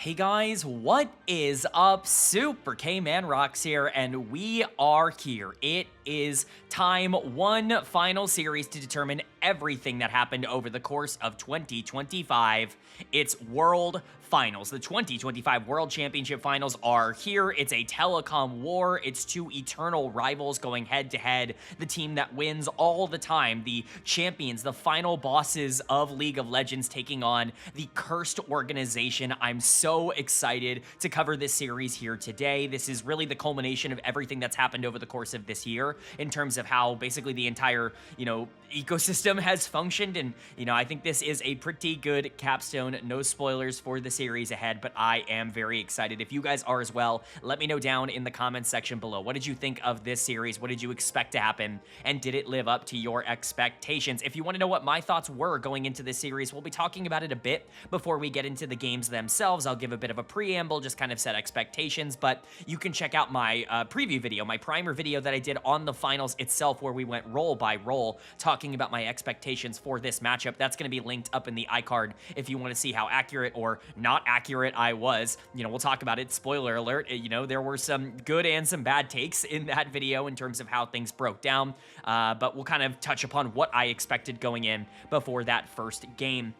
Hey guys, what is up? Super K-Man Rocks here, and we are here. It is time, one final series to determine everything that happened over the course of 2025. It's World Finals. The 2025 World Championship Finals are here. It's a telecom war. It's two eternal rivals going head to head. The team that wins all the time, the champions, the final bosses of League of Legends taking on the cursed organization. I'm so excited to cover this series here today. This is really the culmination of everything that's happened over the course of this year in terms of how basically the entire, ecosystem has functioned. And, I think this is a pretty good capstone. No spoilers for the series ahead, but I am very excited. If you guys are as well, let me know down in the comments section below. What did you think of this series? What did you expect to happen? And did it live up to your expectations? If you want to know what my thoughts were going into this series, we'll be talking about it a bit before we get into the games themselves. I'll give a bit of a preamble, just kind of set expectations, but you can check out my preview video, my primer video that I did on the finals itself, where we went role by role, talking about my expectations for this matchup. That's going to be linked up in the iCard if you want to see how accurate or not accurate I was. We'll talk about it. Spoiler alert, there were some good and some bad takes in that video in terms of how things broke down, but we'll kind of touch upon what I expected going in before that first game.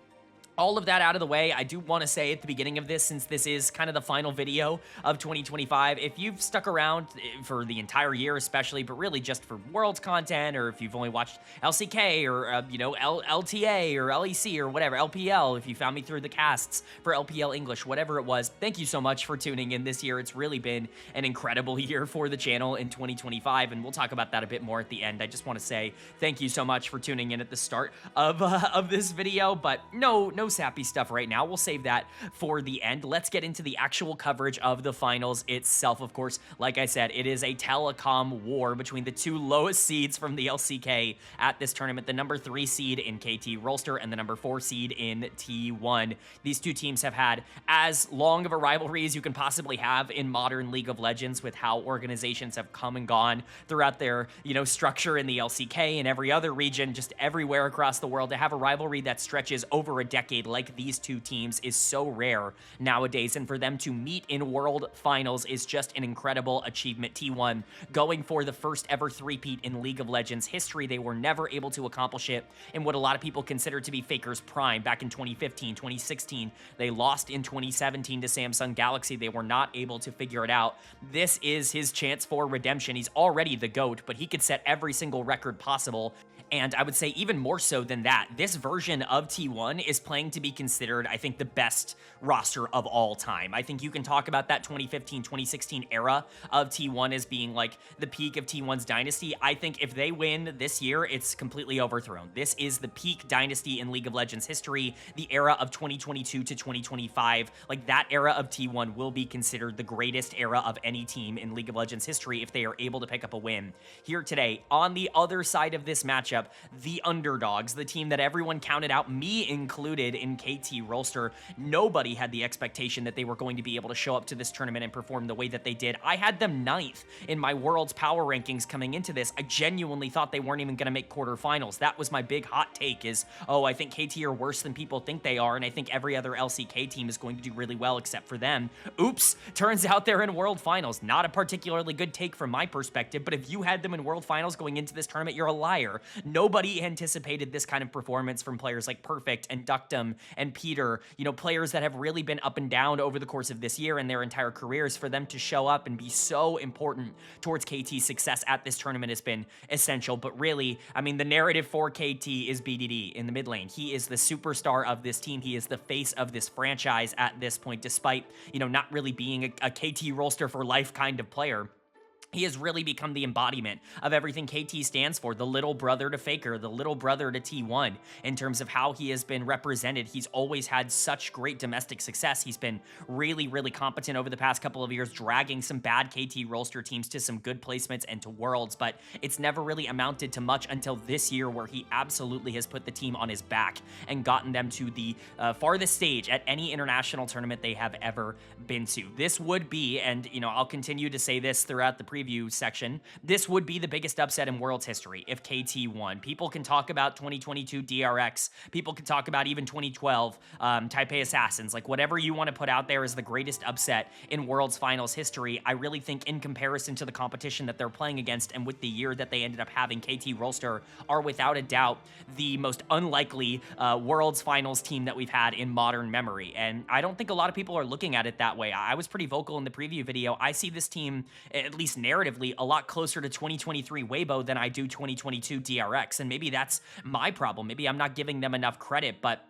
All of that out of the way, I do want to say at the beginning of this, since this is kind of the final video of 2025, if you've stuck around for the entire year especially, but really just for Worlds content, or if you've only watched LCK or, LTA or LEC or whatever, LPL, if you found me through the casts for LPL English, whatever it was, thank you so much for tuning in this year. It's really been an incredible year for the channel in 2025, and we'll talk about that a bit more at the end. I just want to say thank you so much for tuning in at the start of this video, but no sappy stuff right now. We'll save that for the end. Let's get into the actual coverage of the finals itself. Of course, like I said, it is a telecom war between the two lowest seeds from the LCK at this tournament, the number 3 seed in KT Rolster and the number 4 seed in T1. These two teams have had as long of a rivalry as you can possibly have in modern League of Legends, with how organizations have come and gone throughout their, structure in the LCK and every other region, just everywhere across the world. To have a rivalry that stretches over a decade like these two teams is so rare nowadays, and for them to meet in World Finals is just an incredible achievement. T1 going for the first ever three-peat in League of Legends history. They were never able to accomplish it in what a lot of people consider to be Faker's prime back in 2015, 2016. They lost in 2017 to Samsung Galaxy. They were not able to figure it out. This is his chance for redemption. He's already the GOAT, but he could set every single record possible. And I would say even more so than that, this version of T1 is playing to be considered, I think, the best roster of all time. I think you can talk about that 2015-2016 era of T1 as being like the peak of T1's dynasty. I think if they win this year, it's completely overthrown. This is the peak dynasty in League of Legends history, the era of 2022 to 2025. Like, that era of T1 will be considered the greatest era of any team in League of Legends history if they are able to pick up a win. Here today, on the other side of this matchup, the underdogs, the team that everyone counted out, me included, in KT Rolster. Nobody had the expectation that they were going to be able to show up to this tournament and perform the way that they did. I had them 9th in my World's Power Rankings coming into this. I genuinely thought they weren't even going to make quarterfinals. That was my big hot take, is, oh, I think KT are worse than people think they are, and I think every other LCK team is going to do really well except for them. Oops, turns out they're in World Finals. Not a particularly good take from my perspective, but if you had them in World Finals going into this tournament, you're a liar. Nobody anticipated this kind of performance from players like Perfect and Ductum and Peter, players that have really been up and down over the course of this year and their entire careers. For them to show up and be so important towards KT's success at this tournament has been essential. But really, I mean, the narrative for KT is BDD in the mid lane. He is the superstar of this team. He is the face of this franchise at this point, despite, not really being a KT Rolster for life kind of player. He has really become the embodiment of everything KT stands for, the little brother to Faker, the little brother to T1, in terms of how he has been represented. He's always had such great domestic success. He's been really, really competent over the past couple of years, dragging some bad KT Rolster teams to some good placements and to Worlds, but it's never really amounted to much until this year, where he absolutely has put the team on his back and gotten them to the farthest stage at any international tournament they have ever been to. This would be, and I'll continue to say this throughout the previous preview section, this would be the biggest upset in Worlds history if KT won. People can talk about 2022 DRX. People can talk about even 2012 Taipei Assassins. Like, whatever you want to put out there is the greatest upset in Worlds Finals history. I really think in comparison to the competition that they're playing against and with the year that they ended up having, KT Rolster are without a doubt the most unlikely Worlds Finals team that we've had in modern memory. And I don't think a lot of people are looking at it that way. I was pretty vocal in the preview video. I see this team, at least narratively, a lot closer to 2023 Weibo than I do 2022 DRX. And maybe that's my problem. Maybe I'm not giving them enough credit, but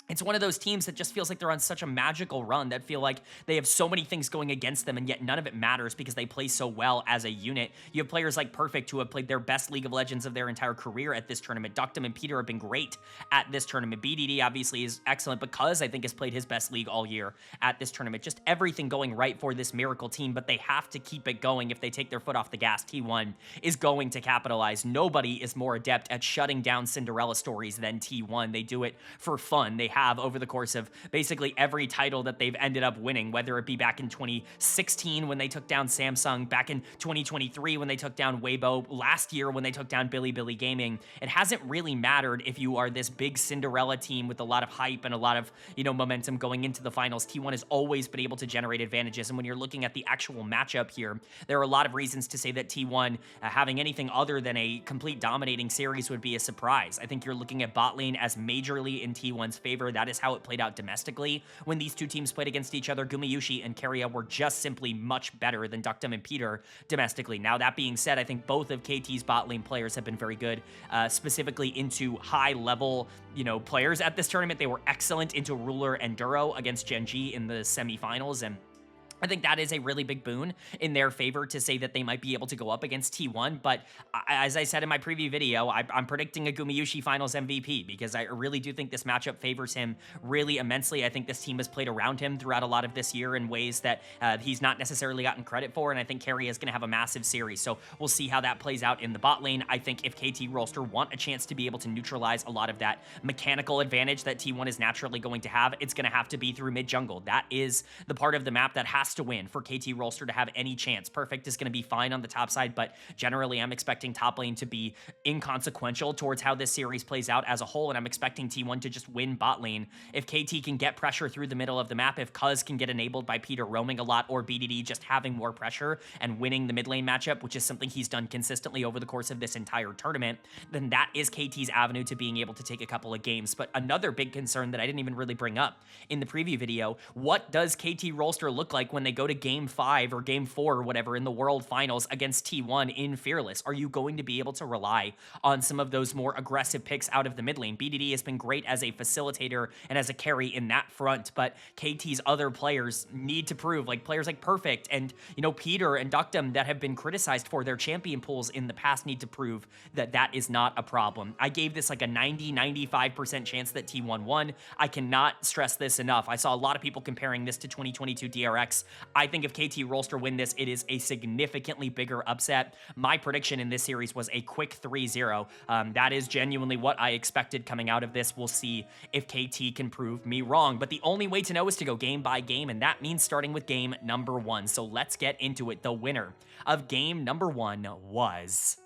it's one of those teams that just feels like they're on such a magical run that feel like they have so many things going against them, and yet none of it matters because they play so well as a unit. You have players like Perfect who have played their best League of Legends of their entire career at this tournament. Ductum and Peter have been great at this tournament. BDD obviously is excellent because I think has played his best league all year at this tournament. Just everything going right for this Miracle team, but they have to keep it going. If they take their foot off the gas, T1 is going to capitalize. Nobody is more adept at shutting down Cinderella stories than T1. They do it for fun. They have over the course of basically every title that they've ended up winning, whether it be back in 2016 when they took down Samsung, back in 2023 when they took down Weibo, last year when they took down Bilibili Gaming. It hasn't really mattered if you are this big Cinderella team with a lot of hype and a lot of, momentum going into the finals. T1 has always been able to generate advantages, and when you're looking at the actual matchup here, there are a lot of reasons to say that T1 having anything other than a complete dominating series would be a surprise. I think you're looking at bot lane as majorly in T1's favor. That is how it played out domestically. When these two teams played against each other, Gumayusi and Keria were just simply much better than Ductum and Peter domestically. Now, that being said, I think both of KT's bot lane players have been very good, specifically into high-level, players at this tournament. They were excellent into Ruler and Duro against Genji in the semifinals, and I think that is a really big boon in their favor to say that they might be able to go up against T1. But as I said in my preview video, I'm predicting a Gumayusi Finals MVP because I really do think this matchup favors him really immensely. I think this team has played around him throughout a lot of this year in ways that he's not necessarily gotten credit for, and I think Keria is going to have a massive series. So we'll see how that plays out in the bot lane. I think if KT Rolster want a chance to be able to neutralize a lot of that mechanical advantage that T1 is naturally going to have, it's going to have to be through mid-jungle. That is the part of the map that has to win for KT Rolster to have any chance. Perfect is going to be fine on the top side, but generally I'm expecting top lane to be inconsequential towards how this series plays out as a whole, and I'm expecting T1 to just win bot lane. If KT can get pressure through the middle of the map, if Cuz can get enabled by Peter roaming a lot, or BDD just having more pressure and winning the mid lane matchup, which is something he's done consistently over the course of this entire tournament, then that is KT's avenue to being able to take a couple of games. But another big concern that I didn't even really bring up in the preview video, what does KT Rolster look like when they go to Game 5 or Game 4 or whatever in the World Finals against T1 in Fearless? Are you going to be able to rely on some of those more aggressive picks out of the mid lane? BDD has been great as a facilitator and as a carry in that front, but KT's other players need to prove, like players like Perfect and, Peter and Ductum that have been criticized for their champion pools in the past need to prove that that is not a problem. I gave this like a 90-95% chance that T1 won. I cannot stress this enough. I saw a lot of people comparing this to 2022 DRX. I think if KT Rolster win this, it is a significantly bigger upset. My prediction in this series was a quick 3-0. That is genuinely what I expected coming out of this. We'll see if KT can prove me wrong, but the only way to know is to go game by game, and that means starting with game number 1. So let's get into it. The winner of game number 1 was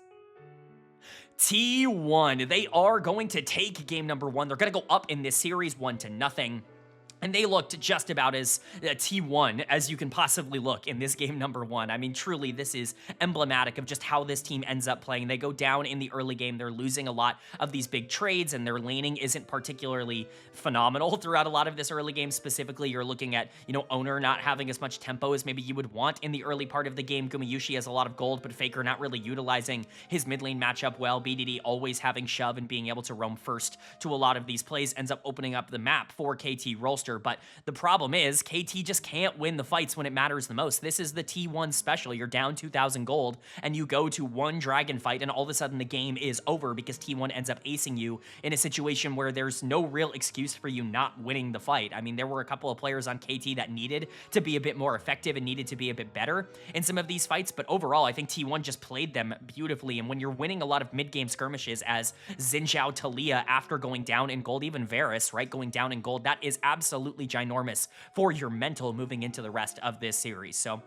T1. They are going to take game number 1. They're going to go up in this series 1-0. And they looked just about as T1 as you can possibly look in this game number 1. I mean, truly, this is emblematic of just how this team ends up playing. They go down in the early game. They're losing a lot of these big trades, and their laning isn't particularly phenomenal throughout a lot of this early game. Specifically, you're looking at, Owner not having as much tempo as maybe you would want in the early part of the game. Gumayusi has a lot of gold, but Faker not really utilizing his mid lane matchup well. BDD always having shove and being able to roam first to a lot of these plays ends up opening up the map for KT Rolster. But the problem is KT just can't win the fights when it matters the most. This is the T1 special. You're down 2,000 gold and you go to one dragon fight and all of a sudden the game is over because T1 ends up acing you in a situation where there's no real excuse for you not winning the fight. I mean, there were a couple of players on KT that needed to be a bit more effective and needed to be a bit better in some of these fights, but overall, I think T1 just played them beautifully. And when you're winning a lot of mid-game skirmishes as Xin Zhao, Talia after going down in gold, even Varus, right, going down in gold, that is absolutely ginormous for your mental moving into the rest of this series. So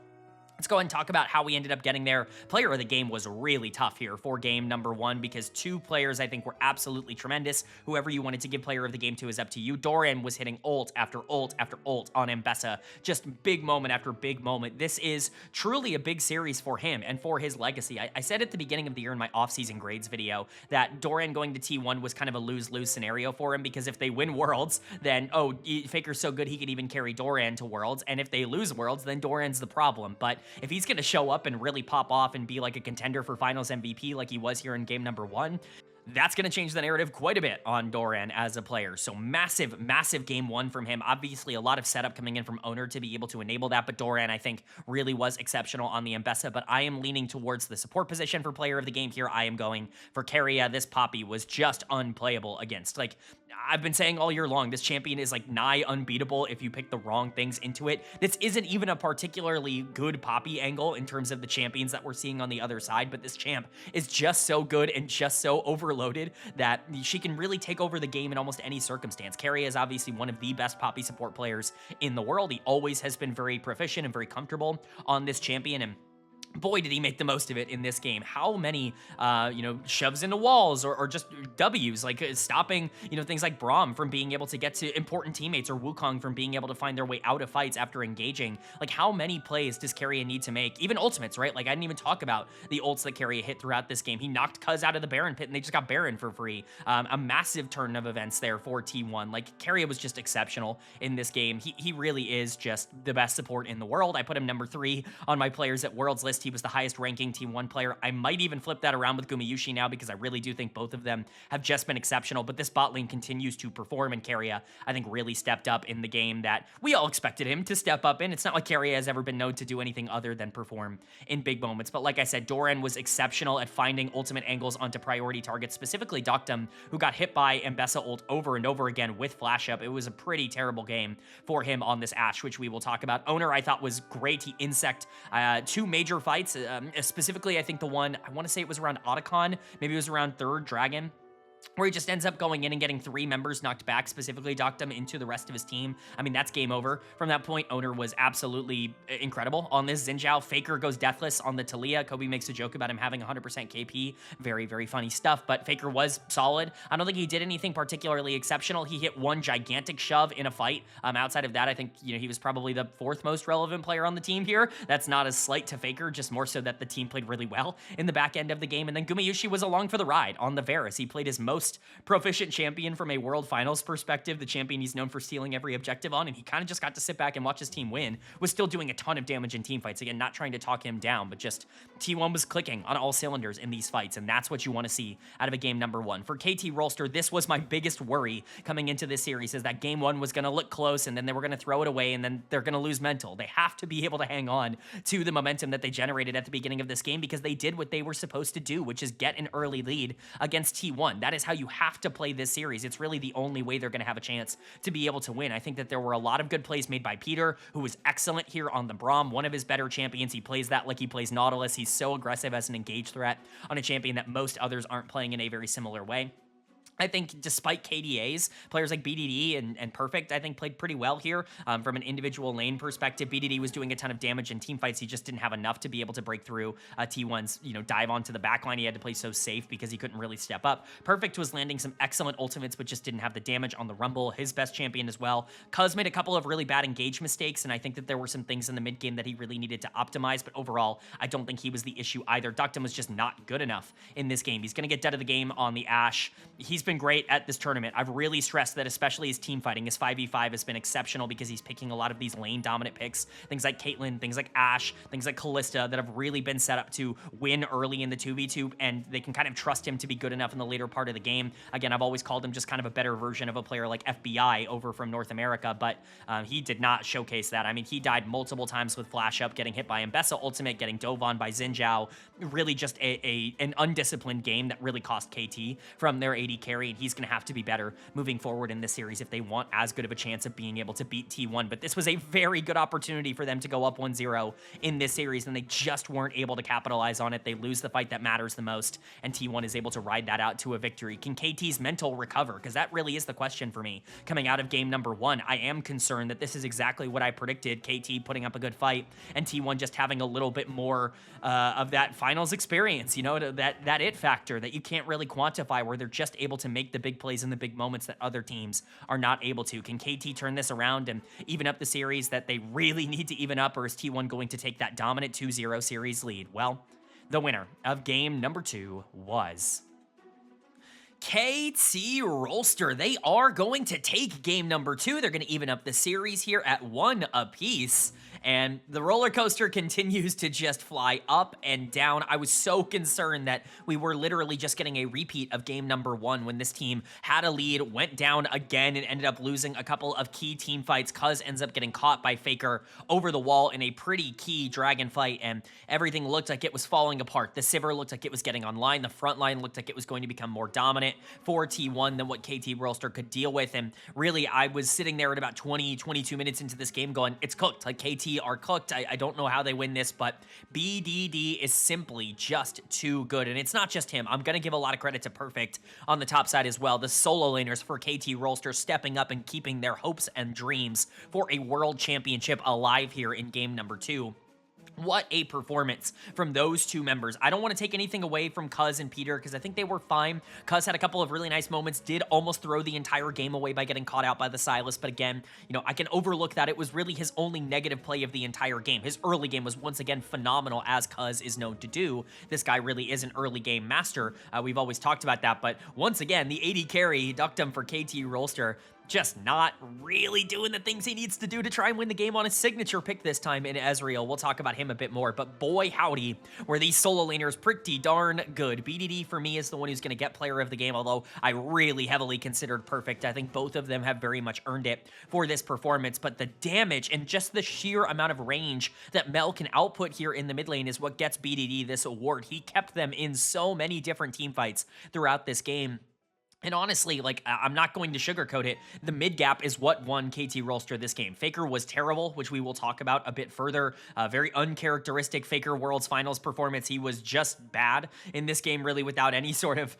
Let's go ahead and talk about how we ended up getting there. Player of the game was really tough here for game number 1 because 2 players I think were absolutely tremendous. Whoever you wanted to give player of the game to is up to you. Doran was hitting ult after ult after ult on Mbessa. Just big moment after big moment. This is truly a big series for him and for his legacy. I said at the beginning of the year in my off-season grades video that Doran going to T1 was kind of a lose-lose scenario for him because if they win Worlds, then, oh, Faker's so good he could even carry Doran to Worlds, and if they lose Worlds, then Doran's the problem. But if he's going to show up and really pop off and be like a contender for finals MVP like he was here in game number 1, that's going to change the narrative quite a bit on Doran as a player. So massive, massive game 1 from him. Obviously, a lot of setup coming in from Owner to be able to enable that, but Doran, I think, really was exceptional on the Mbessa, but I am leaning towards the support position for player of the game here. I am going for Keria. This Poppy was just unplayable against. Like, I've been saying all year long, this champion is like nigh unbeatable if you pick the wrong things into it. This isn't even a particularly good Poppy angle in terms of the champions that we're seeing on the other side, but this champ is just so good and just so overloaded that she can really take over the game in almost any circumstance. Keria is obviously one of the best Poppy support players in the world. He always has been very proficient and very comfortable on this champion, and boy, did he make the most of it in this game. How many, shoves into walls or just W's, like stopping, things like Braum from being able to get to important teammates or Wukong from being able to find their way out of fights after engaging. Like, how many plays does Keria need to make? Even ultimates, right? Like, I didn't even talk about the ults that Keria hit throughout this game. He knocked Cuz out of the Baron pit and they just got Baron for free. A massive turn of events there for T1. Like, Keria was just exceptional in this game. He really is just the best support in the world. I put him number 3 on my players at Worlds list. He was the highest ranking T1 player. I might even flip that around with Gumayushi now because I really do think both of them have just been exceptional, but this bot lane continues to perform, and Keria, I think, really stepped up in the game that we all expected him to step up in. It's not like Keria has ever been known to do anything other than perform in big moments, but like I said, Doran was exceptional at finding ultimate angles onto priority targets, specifically Doctum, who got hit by Mbessa ult over and over again with flash up. It was a pretty terrible game for him on this Ashe, which we will talk about. Owner, I thought, was great. He insect 2 major fights, specifically, I think the one, I want to say it was around Otacon, maybe it was around 3rd Dragon, where he just ends up going in and getting 3 members knocked back, specifically Doctum, into the rest of his team. I mean, that's game over. From that point, Owner was absolutely incredible on this Xin Zhao. Faker goes deathless on the Talia. Kobe makes a joke about him having 100% KP. Very, very funny stuff, but Faker was solid. I don't think he did anything particularly exceptional. He hit 1 gigantic shove in a fight. Outside of that, I think, he was probably the 4th most relevant player on the team here. That's not a slight to Faker, just more so that the team played really well in the back end of the game. And then Gumayushi was along for the ride on the Varus. He played his most proficient champion from a World Finals perspective, the champion he's known for stealing every objective on, and he kind of just got to sit back and watch his team win, was still doing a ton of damage in team fights. Again, not trying to talk him down, but just T1 was clicking on all cylinders in these fights, and that's what you want to see out of a game number 1. For KT Rolster, this was my biggest worry coming into this series, is that game 1 was going to look close, and then they were going to throw it away, and then they're going to lose mental. They have to be able to hang on to the momentum that they generated at the beginning of this game, because they did what they were supposed to do, which is get an early lead against T1. That is how you have to play this series. It's really the only way they're going to have a chance to be able to win. I think that there were a lot of good plays made by Peter, who was excellent here on the Braum, one of his better champions. He plays that like he plays Nautilus. He's so aggressive as an engage threat on a champion that most others aren't playing in a very similar way. I think despite KDAs, players like BDD and Perfect, I think, played pretty well here. From an individual lane perspective, BDD was doing a ton of damage in team fights. He just didn't have enough to be able to break through T1's, dive onto the backline. He had to play so safe because he couldn't really step up. Perfect was landing some excellent ultimates, but just didn't have the damage on the Rumble. His best champion as well. Cuz made a couple of really bad engage mistakes, and I think that there were some things in the mid game that he really needed to optimize, but overall, I don't think he was the issue either. Doctum was just not good enough in this game. He's going to get dead of the game on the Ashe. He's been great at this tournament. I've really stressed that, especially his team fighting, his 5v5 has been exceptional because he's picking a lot of these lane dominant picks, things like Caitlyn, things like Ashe, things like Callista, that have really been set up to win early in the 2v2, and they can kind of trust him to be good enough in the later part of the game. Again, I've always called him just kind of a better version of a player like FBI over from North America, but he did not showcase that. I mean, he died multiple times with flash up, getting hit by Mbessa ultimate, getting dove on by Xin Zhao. Really just an undisciplined game that really cost KT from their AD carry. carry, and he's going to have to be better moving forward in this series if they want as good of a chance of being able to beat T1. But this was a very good opportunity for them to go up 1-0 in this series, and they just weren't able to capitalize on it. They lose the fight that matters the most, and T1 is able to ride that out to a victory. Can KT's mental recover? Because that really is the question for me coming out of game number 1. I am concerned that this is exactly what I predicted, KT putting up a good fight, and T1 just having a little bit more of that finals experience, you know, that it factor that you can't really quantify, where they're just able to make the big plays in the big moments that other teams are not able to. Can KT turn this around and even up the series that they really need to even up, or is T1 going to take that dominant 2-0 series lead? Well, the winner of game number 2 was KT Rolster. They are going to take game number 2. They're going to even up the series here at 1 apiece. And the roller coaster continues to just fly up and down. I was so concerned that we were literally just getting a repeat of game number 1 when this team had a lead, went down again, and ended up losing a couple of key team fights. Cuz ends up getting caught by Faker over the wall in a pretty key dragon fight, and everything looked like it was falling apart. The Sivir looked like it was getting online. The front line looked like it was going to become more dominant for T1 than what KT Rolster could deal with. And really, I was sitting there at about 22 minutes into this game going, it's cooked. Like, KT are cooked. I don't know how they win this, but BDD is simply just too good. And it's not just him. I'm going to give a lot of credit to Perfect on the top side as well. The solo laners for KT Rolster stepping up and keeping their hopes and dreams for a world championship alive here in game number 2. What a performance from those two members. I don't want to take anything away from Cuz and Peter because I think they were fine. Cuz had a couple of really nice moments, did almost throw the entire game away by getting caught out by the Sylas, but again, you know, I can overlook that. It was really his only negative play of the entire game. His early game was once again phenomenal, as Cuz is known to do. This guy really is an early game master. We've always talked about that, but once again, the AD carry, Duckdom for KT Rolster, just not really doing the things he needs to do to try and win the game on his signature pick this time in Ezreal. We'll talk about him a bit more, but boy howdy, were these solo laners pretty darn good. BDD for me is the one who's going to get player of the game, although I really heavily considered Perfect. I think both of them have very much earned it for this performance, but the damage and just the sheer amount of range that Mel can output here in the mid lane is what gets BDD this award. He kept them in so many different team fights throughout this game. And honestly, like, I'm not going to sugarcoat it. The mid gap is what won KT Rolster this game. Faker was terrible, which we will talk about a bit further. Very uncharacteristic Faker Worlds Finals performance. He was just bad in this game, really without any sort of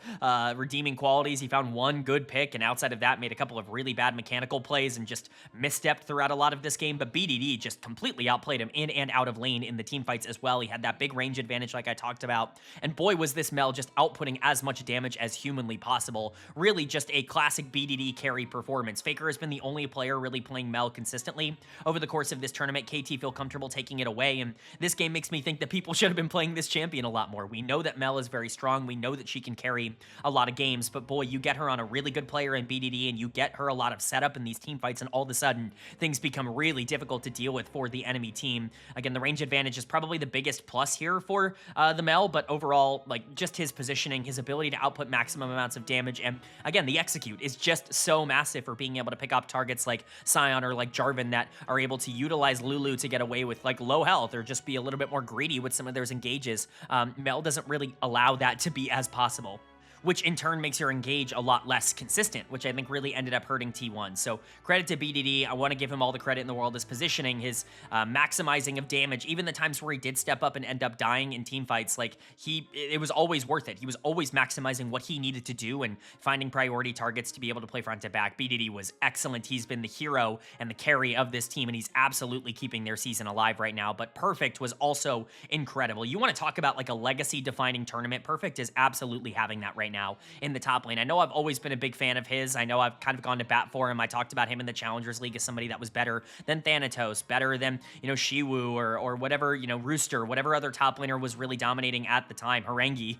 redeeming qualities. He found one good pick, and outside of that, made a couple of really bad mechanical plays and just misstepped throughout a lot of this game. But BDD just completely outplayed him in and out of lane in the team fights as well. He had that big range advantage like I talked about. And boy, was this Mel just outputting as much damage as humanly possible. Really just a classic BDD carry performance. Faker has been the only player really playing Mel consistently over the course of this tournament. KT feel comfortable taking it away, and this game makes me think that people should have been playing this champion a lot more. We know that Mel is very strong. We know that she can carry a lot of games, but boy, you get her on a really good player in BDD, and you get her a lot of setup in these team fights, and all of a sudden, things become really difficult to deal with for the enemy team. Again, the range advantage is probably the biggest plus here for the Mel, but overall, like, just his positioning, his ability to output maximum amounts of damage, and again, the execute is just so massive for being able to pick up targets like Sion or like Jarvan that are able to utilize Lulu to get away with like low health or just be a little bit more greedy with some of those engages. Mel doesn't really allow that to be as possible, which in turn makes your engage a lot less consistent, which I think really ended up hurting T1. So credit to BDD. I want to give him all the credit in the world. His positioning, his maximizing of damage, even the times where he did step up and end up dying in team fights, like it was always worth it. He was always maximizing what he needed to do and finding priority targets to be able to play front to back. BDD was excellent. He's been the hero and the carry of this team, and he's absolutely keeping their season alive right now. But Perfect was also incredible. You want to talk about like a legacy defining tournament. Perfect is absolutely having that right now in the top lane. I know I've always been a big fan of his. I know I've kind of gone to bat for him. I talked about him in the Challengers League as somebody that was better than Thanatos, better than, you know, Shiwu or whatever, you know, Rooster, whatever other top laner was really dominating at the time, Harangi,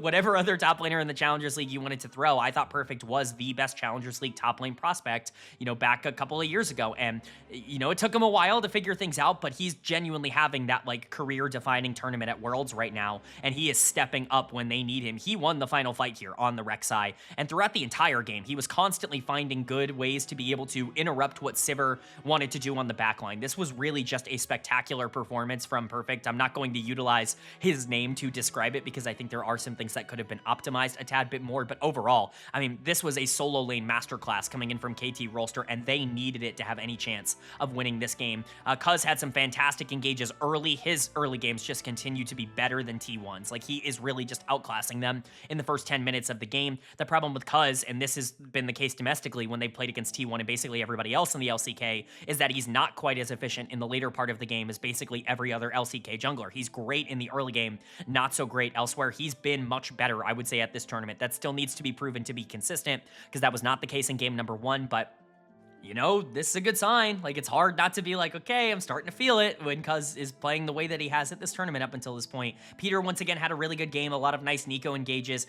whatever other top laner in the Challengers League you wanted to throw. I thought Perfect was the best Challengers League top lane prospect, you know, back a couple of years ago. And, you know, it took him a while to figure things out, but he's genuinely having that like career defining tournament at Worlds right now. And he is stepping up when they need him. He won the final fight fight here on the Rek'Sai. And throughout the entire game, he was constantly finding good ways to be able to interrupt what Sivir wanted to do on the backline. This was really just a spectacular performance from Perfect. I'm not going to utilize his name to describe it because I think there are some things that could have been optimized a tad bit more. But overall, I mean, this was a solo lane masterclass coming in from KT Rolster, and they needed it to have any chance of winning this game. Cuz had some fantastic engages early. His early games just continue to be better than T1's. Like, he is really just outclassing them in the first 10 minutes of the game. The problem with Cuz, and this has been the case domestically when they played against T1 and basically everybody else in the LCK, is that he's not quite as efficient in the later part of the game as basically every other LCK jungler. He's great in the early game, not so great elsewhere. He's been much better, I would say, at this tournament. That still needs to be proven to be consistent, because that was not the case in game number 1, but you know, this is a good sign. Like, it's hard not to be like, okay, I'm starting to feel it when Cuz is playing the way that he has at this tournament up until this point. Peter, once again, had a really good game, a lot of nice Nico engages,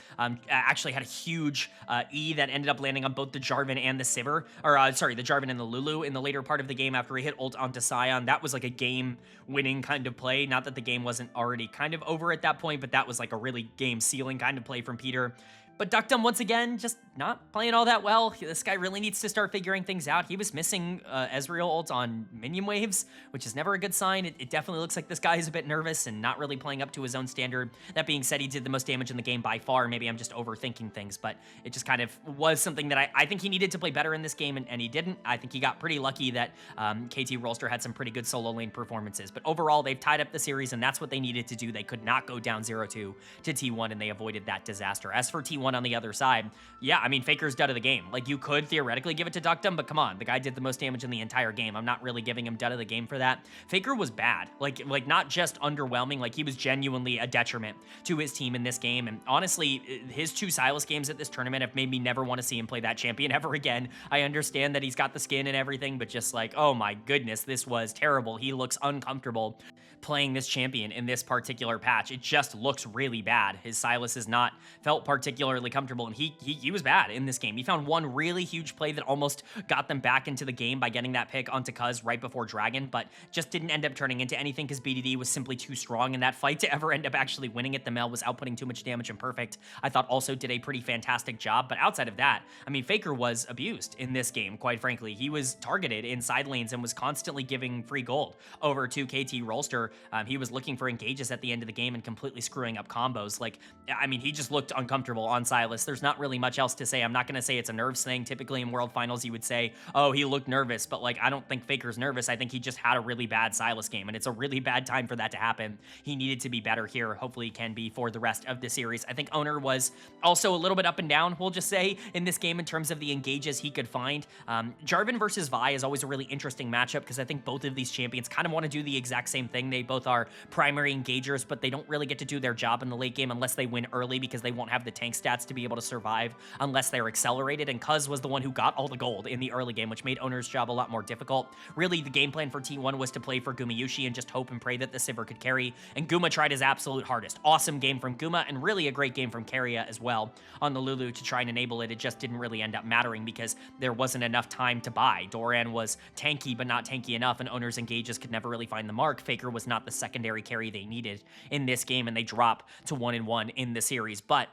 actually had a huge E that ended up landing on both the Jarvan and the Sivir, or sorry, the Jarvan and the Lulu in the later part of the game after he hit ult onto Sion. That was like a game-winning kind of play. Not that the game wasn't already kind of over at that point, but that was like a really game-sealing kind of play from Peter. But Duckdom, once again, just not playing all that well. This guy really needs to start figuring things out. He was missing Ezreal ult on minion waves, which is never a good sign. It definitely looks like this guy is a bit nervous and not really playing up to his own standard. That being said, he did the most damage in the game by far. Maybe I'm just overthinking things, but it just kind of was something that I think he needed to play better in this game, and he didn't. I think he got pretty lucky that KT Rolster had some pretty good solo lane performances. But overall, they've tied up the series, and that's what they needed to do. They could not go down 0-2 to T1, and they avoided that disaster. As for T1 on the other side, yeah, I mean, Faker's dud of the game. Like, you could theoretically give it to Duckdom, but come on, the guy did the most damage in the entire game. I'm not really giving him dud of the game for that. Faker was bad. Like not just underwhelming, like he was genuinely a detriment to his team in this game. And honestly, his 2 Sylas games at this tournament have made me never want to see him play that champion ever again. I understand that he's got the skin and everything, but just like, oh my goodness, this was terrible. He looks uncomfortable playing this champion in this particular patch. It just looks really bad. His Sylas has not felt particularly comfortable, and he was bad in this game. He found one really huge play that almost got them back into the game by getting that pick onto Cuz right before Dragon, but just didn't end up turning into anything because BDD was simply too strong in that fight to ever end up actually winning it. The Mel was outputting too much damage, and Perfect, I thought, also did a pretty fantastic job. But outside of that, I mean, Faker was abused in this game, quite frankly. He was targeted in side lanes and was constantly giving free gold over to KT Rolster. He was looking for engages at the end of the game and completely screwing up combos. Like, I mean, he just looked uncomfortable on Sylas. There's not really much else to say. I'm not going to say it's a nerves thing. Typically in World Finals, you would say, oh, he looked nervous, but like, I don't think Faker's nervous. I think he just had a really bad Sylas game, and it's a really bad time for that to happen. He needed to be better here. Hopefully he can be for the rest of the series. I think Owner was also a little bit up and down, we'll just say, in this game in terms of the engages he could find. Jarvan versus Vi is always a really interesting matchup because I think both of these champions kind of want to do the exact same thing. They both are primary engagers, but they don't really get to do their job in the late game unless they win early, because they won't have the tank stats to be able to survive unless they're accelerated. And Cuz was the one who got all the gold in the early game, which made Owner's job a lot more difficult. Really, the game plan for T1 was to play for Gumayushi and just hope and pray that the Sivir could carry, and Guma tried his absolute hardest. Awesome game from Guma, and really a great game from Keria as well on the Lulu to try and enable it. It just didn't really end up mattering because there wasn't enough time to buy. Doran was tanky, but not tanky enough, and Owner's engages could never really find the mark. Faker was not the secondary carry they needed in this game, and they drop to 1-1 in the series. But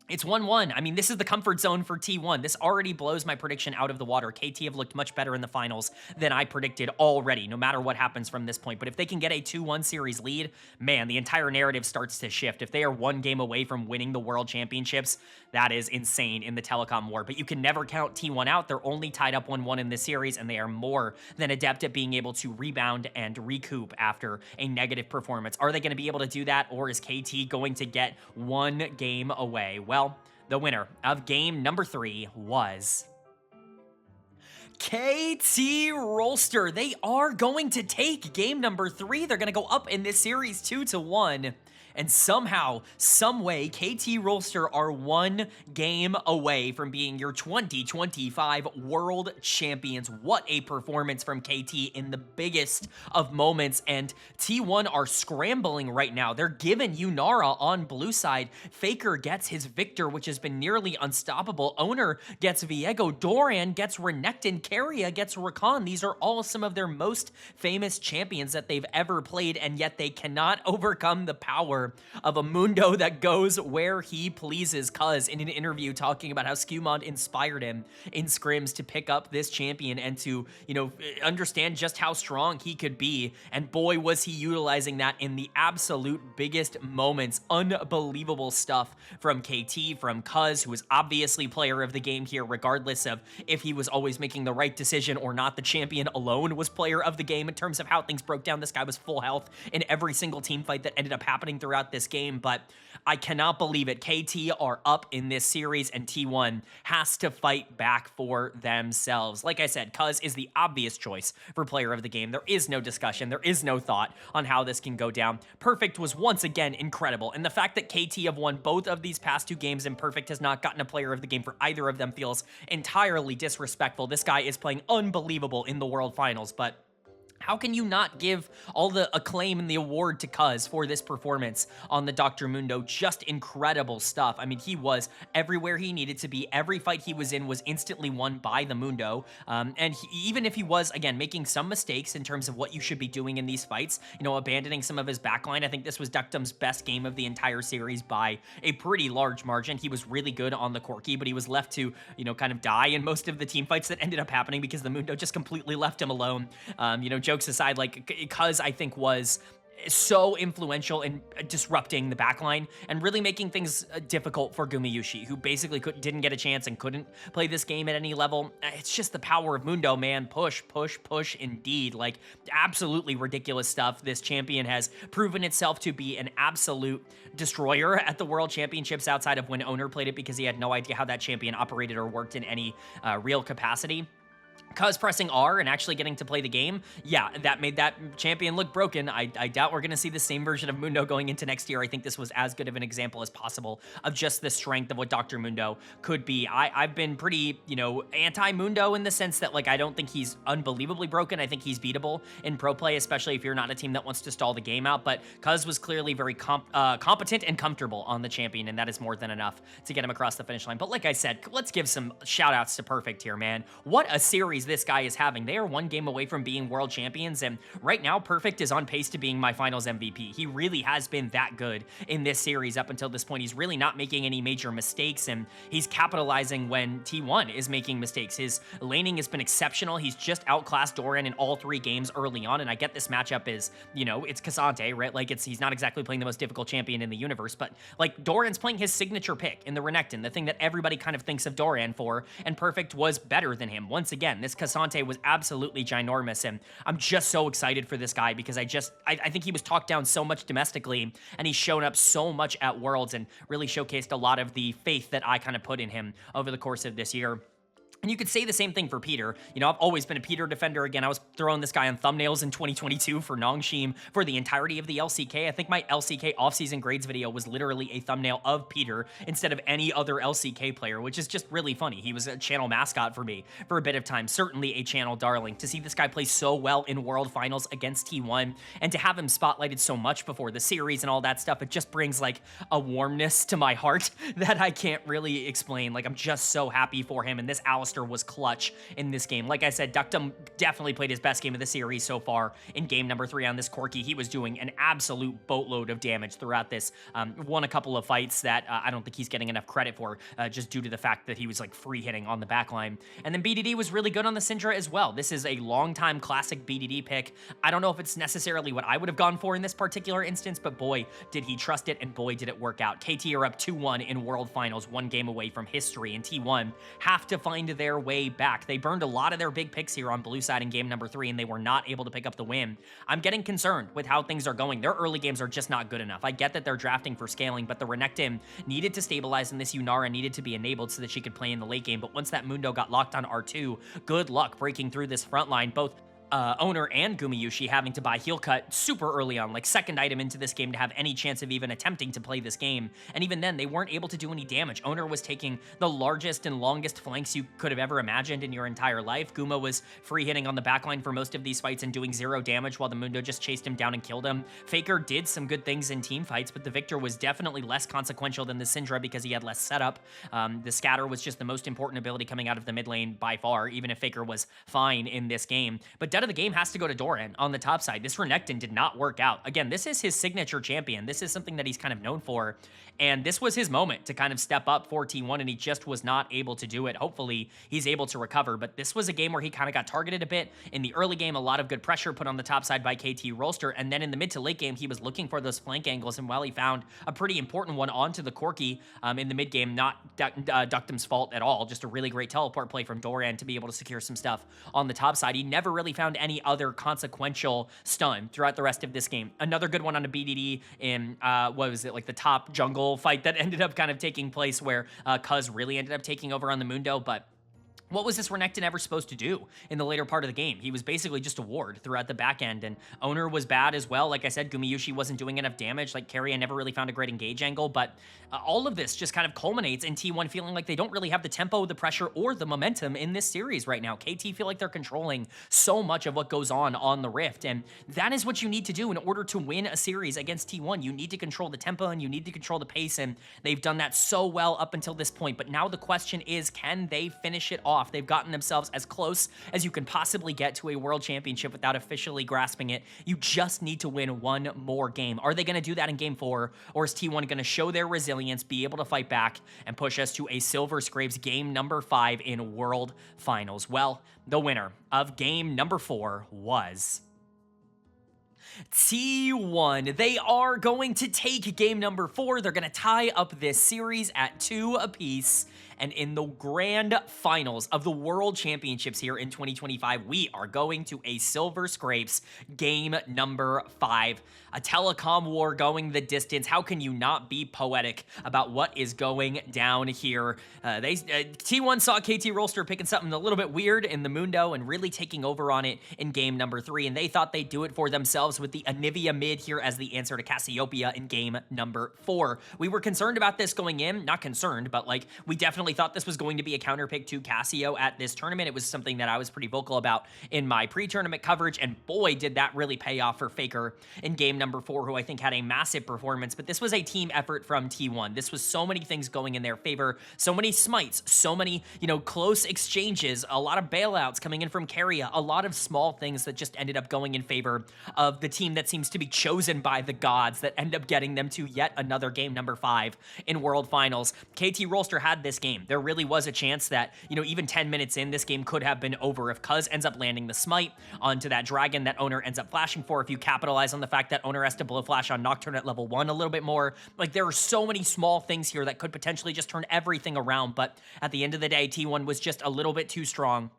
it's 1-1. I mean, this is the comfort zone for T1. This already blows my prediction out of the water. KT have looked much better in the finals than I predicted already, no matter what happens from this point. But if they can get a 2-1 series lead, man, the entire narrative starts to shift. If they are one game away from winning the World Championships, that is insane in the telecom war. But you can never count T1 out. They're only tied up 1-1 in this series, and they are more than adept at being able to rebound and recoup after a negative performance. Are they going to be able to do that, or is KT going to get one game away? Well, the winner of game number 3 was KT Rolster. They are going to take game number 3. They're going to go up in this series 2-1. And somehow, someway, KT Rolster are one game away from being your 2025 World Champions. What a performance from KT in the biggest of moments. And T1 are scrambling right now. They're giving Yunara on blue side. Faker gets his Victor, which has been nearly unstoppable. Owner gets Viego. Doran gets Renekton. Keria gets Rakan. These are all some of their most famous champions that they've ever played, and yet they cannot overcome the power power of a Mundo that goes where he pleases. Cuz in an interview talking about how Skewmond inspired him in scrims to pick up this champion and to, understand just how strong he could be. And boy, was he utilizing that in the absolute biggest moments. Unbelievable stuff from KT, from Cuz, who was obviously player of the game here, regardless of if he was always making the right decision or not. The champion alone was player of the game in terms of how things broke down. This guy was full health in every single team fight that ended up happening throughout this game, but I cannot believe it. KT are up in this series, and T1 has to fight back for themselves. Like I said, Cuz is the obvious choice for player of the game. There is no discussion. There is no thought on how this can go down. Perfect was once again incredible, and the fact that KT have won both of these past 2 games and Perfect has not gotten a player of the game for either of them feels entirely disrespectful. This guy is playing unbelievable in the World Finals, but how can you not give all the acclaim and the award to Cuz for this performance on the Dr. Mundo? Just incredible stuff. I mean, he was everywhere he needed to be. Every fight he was in was instantly won by the Mundo. Even if he was, again, making some mistakes in terms of what you should be doing in these fights, abandoning some of his backline, I think this was Duckdom's best game of the entire series by a pretty large margin. He was really good on the Corki, but he was left to, kind of die in most of the team fights that ended up happening because the Mundo just completely left him alone. Jokes aside, Cuz I think was so influential in disrupting the backline and really making things difficult for Gumayushi, who basically didn't get a chance and couldn't play this game at any level. It's just the power of Mundo, man. Push, push, push indeed. Absolutely ridiculous stuff. This champion has proven itself to be an absolute destroyer at the World Championships outside of when Owner played it, because he had no idea how that champion operated or worked in any real capacity. Cuz pressing R and actually getting to play the game, yeah, that made that champion look broken. I doubt we're going to see the same version of Mundo going into next year. I think this was as good of an example as possible of just the strength of what Dr. Mundo could be. I've been pretty, anti-Mundo in the sense that, I don't think he's unbelievably broken. I think he's beatable in pro play, especially if you're not a team that wants to stall the game out. But Cuz was clearly very competent and comfortable on the champion, and that is more than enough to get him across the finish line. But like I said, let's give some shout-outs to Perfect here, man. What a series this guy is having. They are 1 game away from being world champions, and right now Perfect is on pace to being my finals MVP. He really has been that good in this series up until this point. He's really not making any major mistakes, and he's capitalizing when T1 is making mistakes. His laning has been exceptional. He's just outclassed Doran in all 3 games early on, and I get this matchup is, it's Cassante, right? He's not exactly playing the most difficult champion in the universe, but Doran's playing his signature pick in the Renekton, the thing that everybody kind of thinks of Doran for, and Perfect was better than him. Once again, this Cassante was absolutely ginormous, and I'm just so excited for this guy because I think he was talked down so much domestically, and he's shown up so much at Worlds and really showcased a lot of the faith that I kind of put in him over the course of this year. And you could say the same thing for Peter. I've always been a Peter defender. Again, I was throwing this guy on thumbnails in 2022 for Nongshim for the entirety of the LCK. I think my LCK offseason grades video was literally a thumbnail of Peter instead of any other LCK player, which is just really funny. He was a channel mascot for me for a bit of time, certainly a channel darling. To see this guy play so well in World Finals against T1 and to have him spotlighted so much before the series and all that stuff, it just brings a warmness to my heart that I can't really explain. I'm just so happy for him, and this Alistair was clutch in this game. Like I said, Duckdom definitely played his best game of the series so far in game number 3 on this Corki. He was doing an absolute boatload of damage throughout this. Won a couple of fights that I don't think he's getting enough credit for, just due to the fact that he was free hitting on the backline. And then BDD was really good on the Syndra as well. This is a long-time classic BDD pick. I don't know if it's necessarily what I would have gone for in this particular instance, but boy, did he trust it, and boy, did it work out. KT are up 2-1 in World Finals, 1 game away from history, and T1 have to find their way back. They burned a lot of their big picks here on blue side in game number 3, and they were not able to pick up the win. I'm getting concerned with how things are going. Their early games are just not good enough. I get that they're drafting for scaling, but the Renekton needed to stabilize, and this Yunara needed to be enabled so that she could play in the late game. But once that Mundo got locked on R2, good luck breaking through this front line. Both Owner and Gumayushi having to buy heal cut super early on, second item into this game to have any chance of even attempting to play this game. And even then, they weren't able to do any damage. Owner was taking the largest and longest flanks you could have ever imagined in your entire life. Guma was free hitting on the backline for most of these fights and doing 0 damage while the Mundo just chased him down and killed him. Faker did some good things in team fights, but the Victor was definitely less consequential than the Syndra because he had less setup. The scatter was just the most important ability coming out of the mid lane by far, even if Faker was fine in this game. But of the game has to go to Doran on the top side. This Renekton did not work out. Again, this is his signature champion. This is something that he's kind of known for. And this was his moment to kind of step up for T1, and he just was not able to do it. Hopefully, he's able to recover. But this was a game where he kind of got targeted a bit. In the early game, a lot of good pressure put on the top side by KT Rolster. And then in the mid to late game, he was looking for those flank angles. And while he found a pretty important one onto the Corki in the mid game, not Ductum's fault at all. Just a really great teleport play from Doran to be able to secure some stuff on the top side. He never really found any other consequential stun throughout the rest of this game. Another good one on a BDD in, what was it, like the top jungle fight that ended up kind of taking place where Cuz really ended up taking over on the Mundo, but what was this Renekton ever supposed to do in the later part of the game? He was basically just a ward throughout the back end, and Owner was bad as well. Like I said, Gumayusi wasn't doing enough damage. Like, Carrion never really found a great engage angle, but all of this just kind of culminates in T1 feeling like they don't really have the tempo, the pressure, or the momentum in this series right now. KT feel like they're controlling so much of what goes on the Rift, and that is what you need to do in order to win a series against T1. You need to control the tempo, and you need to control the pace, and they've done that so well up until this point, but now the question is, can they finish it off? They've gotten themselves as close as you can possibly get to a world championship without officially grasping it. You just need to win one more game. Are they going to do that in game 4, or is T1 going to show their resilience, be able to fight back, and push us to a Silver Scrapes game number 5 in World Finals? Well, the winner of game number 4 was T1. They are going to take game number 4. They're going to tie up this series at 2 apiece. And in the grand finals of the World Championships here in 2025, we are going to a Silver Scrapes game number 5. A telecom war going the distance. How can you not be poetic about what is going down here? T1 saw KT Rolster picking something a little bit weird in the Mundo and really taking over on it in game number 3, and they thought they'd do it for themselves with the Anivia mid here as the answer to Cassiopeia in game number 4. We were concerned about this going in. Not concerned, but like, we definitely thought this was going to be a counter pick to Cassio at this tournament. It was something that I was pretty vocal about in my pre-tournament coverage, and boy, did that really pay off for Faker in game number 4, who I think had a massive performance. But this was a team effort from T1. This was so many things going in their favor, so many smites, so many, close exchanges, a lot of bailouts coming in from Carria, a lot of small things that just ended up going in favor of the team that seems to be chosen by the gods that end up getting them to yet another game number 5 in World Finals. KT Rolster had this game. There really was a chance that, even 10 minutes in, this game could have been over if Cuz ends up landing the smite onto that dragon that Owner ends up flashing for. If you capitalize on the fact that Owner has to blow flash on Nocturne at level 1 a little bit more, like, there are so many small things here that could potentially just turn everything around. But at the end of the day, T1 was just a little bit too strong,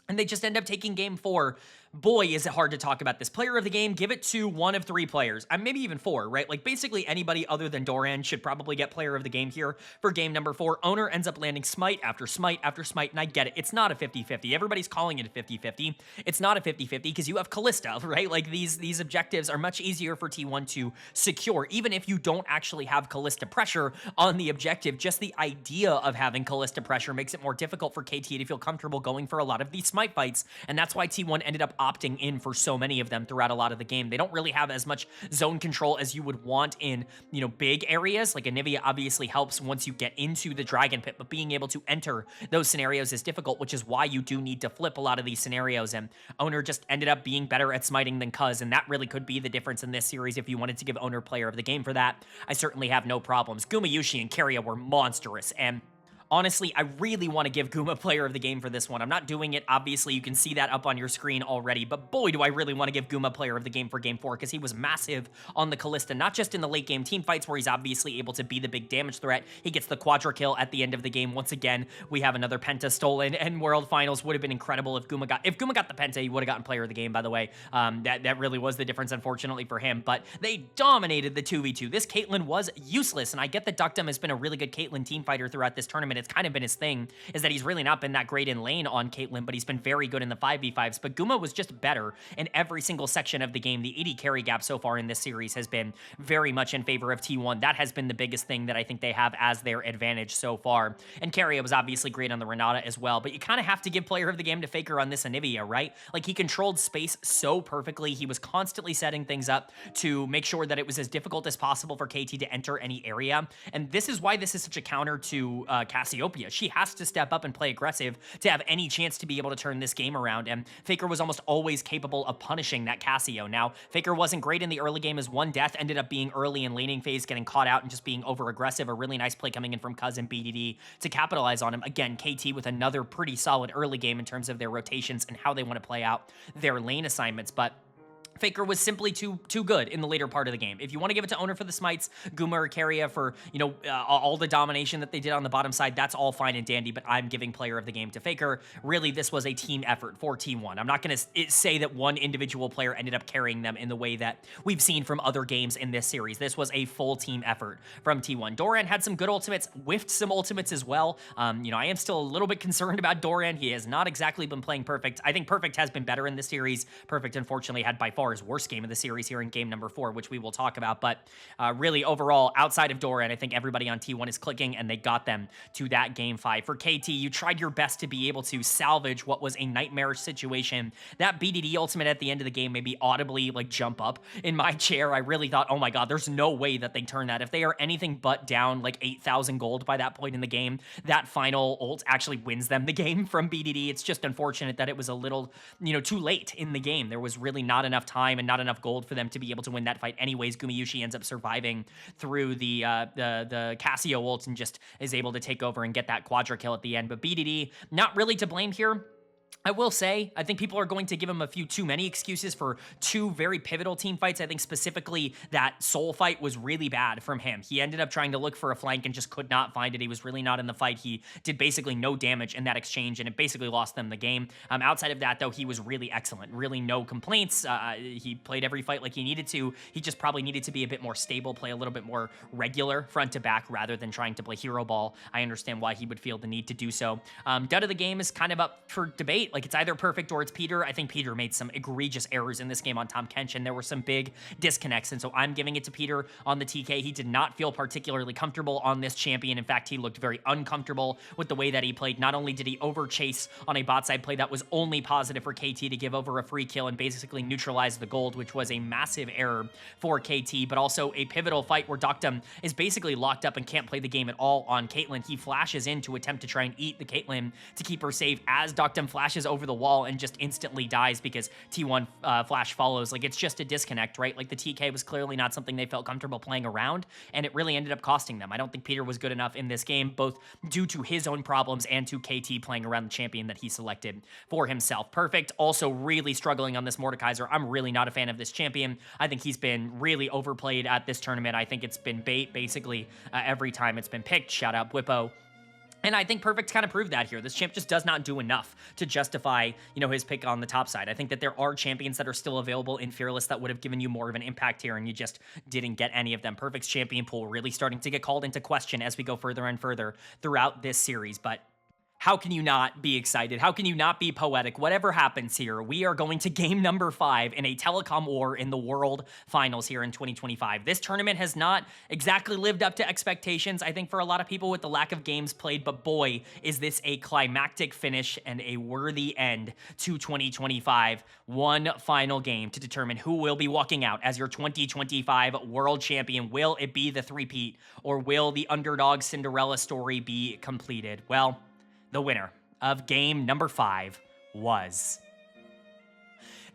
and they just end up taking game 4. Boy, is it hard to talk about this. Player of the game, give it to one of 3 players. Maybe even 4, right? Like, basically anybody other than Doran should probably get player of the game here for game number 4. Owner ends up landing smite after smite after smite, and I get it. It's not a 50-50. Everybody's calling it a 50-50. It's not a 50-50 because you have Callista, right? Like, these objectives are much easier for T1 to secure. Even if you don't actually have Callista pressure on the objective, just the idea of having Callista pressure makes it more difficult for KT to feel comfortable going for a lot of these smite fights, and that's why T1 ended up opting in for so many of them throughout a lot of the game. They don't really have as much zone control as you would want in, big areas. Like, Anivia obviously helps once you get into the Dragon Pit, but being able to enter those scenarios is difficult, which is why you do need to flip a lot of these scenarios, and Owner just ended up being better at smiting than Cuz, and that really could be the difference in this series. If you wanted to give Owner player of the game for that, I certainly have no problems. Gumayusi and Carria were monstrous, and honestly, I really want to give Guma player of the game for this one. I'm not doing it. Obviously, you can see that up on your screen already, but boy, do I really want to give Guma player of the game for game 4, because he was massive on the Callista, not just in the late game team fights where he's obviously able to be the big damage threat. He gets the quadra kill at the end of the game. Once again, we have another Penta stolen, and World Finals would have been incredible if Guma got the Penta. He would have gotten player of the game, by the way. That really was the difference, unfortunately, for him, but they dominated the 2v2. This Caitlyn was useless, and I get that Ductum has been a really good Caitlyn team fighter throughout this tournament. It's kind of been his thing, is that he's really not been that great in lane on Caitlyn, but he's been very good in the 5v5s. But Guma was just better in every single section of the game. The AD carry gap so far in this series has been very much in favor of T1. That has been the biggest thing that I think they have as their advantage so far. And Carria was obviously great on the Renata as well, but you kind of have to give player of the game to Faker on this Anivia, right? Like, he controlled space so perfectly. He was constantly setting things up to make sure that it was as difficult as possible for KT to enter any area. And this is why this is such a counter to Cassiopeia. She has to step up and play aggressive to have any chance to be able to turn this game around, and Faker was almost always capable of punishing that Cassio. Now, Faker wasn't great in the early game as one death ended up being early in laning phase, getting caught out and just being over-aggressive. A really nice play coming in from Cousin BDD to capitalize on him. Again, KT with another pretty solid early game in terms of their rotations and how they want to play out their lane assignments, but Faker was simply too good in the later part of the game. If you want to give it to Owner for the smites, Guma or Keria for, all the domination that they did on the bottom side, that's all fine and dandy, but I'm giving player of the game to Faker. Really, this was a team effort for T1. I'm not going to say that one individual player ended up carrying them in the way that we've seen from other games in this series. This was a full team effort from T1. Doran had some good ultimates, whiffed some ultimates as well. I am still a little bit concerned about Doran. He has not exactly been playing perfect. I think perfect has been better in this series. Perfect, unfortunately, had by far his worst game of the series here in game number 4, which we will talk about. But really, overall, outside of Doran, I think everybody on T1 is clicking, and they got them to that game 5. For KT, you tried your best to be able to salvage what was a nightmarish situation. That BDD ultimate at the end of the game made me audibly jump up in my chair. I really thought, oh my god, there's no way that they turn that. If they are anything but down 8,000 gold by that point in the game, that final ult actually wins them the game from BDD. It's just unfortunate that it was a little, too late in the game. There was really not enough time and not enough gold for them to be able to win that fight anyways. Gumayushi ends up surviving through the Cassio ult and just is able to take over and get that quadra kill at the end. But BDD, not really to blame here. I will say, I think people are going to give him a few too many excuses for 2 very pivotal team fights. I think specifically that Soul fight was really bad from him. He ended up trying to look for a flank and just could not find it. He was really not in the fight. He did basically no damage in that exchange, and it basically lost them the game. Outside of that, though, he was really excellent. Really no complaints. He played every fight like he needed to. He just probably needed to be a bit more stable, play a little bit more regular front to back rather than trying to play hero ball. I understand why he would feel the need to do so. Dud of the game is kind of up for debate. It's either perfect or it's Peter. I think Peter made some egregious errors in this game on Tahm Kench. There were some big disconnects, and so I'm giving it to Peter on the TK. He did not feel particularly comfortable on this champion. In fact, he looked very uncomfortable with the way that he played. Not only did he overchase on a bot side play that was only positive for KT to give over a free kill and basically neutralize the gold, which was a massive error for KT, but also a pivotal fight where Doctum is basically locked up and can't play the game at all on Caitlyn. He flashes in to attempt to try and eat the Caitlyn to keep her safe as Doctum flashes over the wall and just instantly dies because T1 flash follows. It's just a disconnect, right? The TK was clearly not something they felt comfortable playing around, and it really ended up costing them. I don't think Peter was good enough in this game, both due to his own problems and to KT playing around the champion that he selected for himself. Perfect, also really struggling on this Mordekaiser. I'm really not a fan of this champion. I think he's been really overplayed at this tournament. I think it's been bait basically every time it's been picked. Shout out Whippo. And I think Perfect kind of proved that here. This champ just does not do enough to justify, his pick on the top side. I think that there are champions that are still available in Fearless that would have given you more of an impact here, and you just didn't get any of them. Perfect's champion pool really starting to get called into question as we go further and further throughout this series, but how can you not be excited? How can you not be poetic? Whatever happens here, we are going to game number 5 in a telecom war in the World Finals here in 2025. This tournament has not exactly lived up to expectations, I think, for a lot of people with the lack of games played, but boy, is this a climactic finish and a worthy end to 2025. One final game to determine who will be walking out as your 2025 World Champion. Will it be the three-peat, or will the underdog Cinderella story be completed? Well, the winner of game number 5 was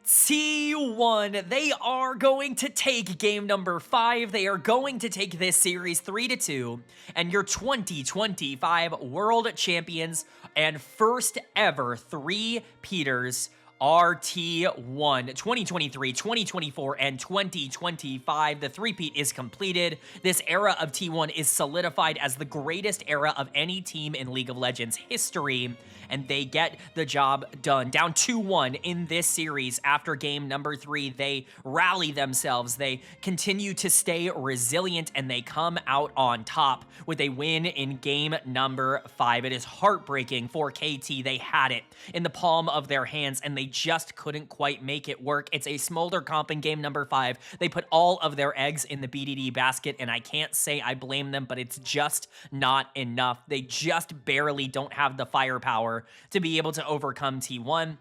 T1. They are going to take game number 5. They are going to take this series 3-2, and your 2025 World Champions and first ever 3-peaters are T1. 2023, 2024, and 2025. The three-peat is completed. This era of T1 is solidified as the greatest era of any team in League of Legends history, and they get the job done. Down 2-1 in this series after game number 3, they rally themselves. They continue to stay resilient, and they come out on top with a win in game number 5. It is heartbreaking for KT. They had it in the palm of their hands, and they just couldn't quite make it work. It's a smolder comp in game number 5. They put all of their eggs in the BDD basket, and I can't say I blame them, but it's just not enough. They just barely don't have the firepower to be able to overcome T1.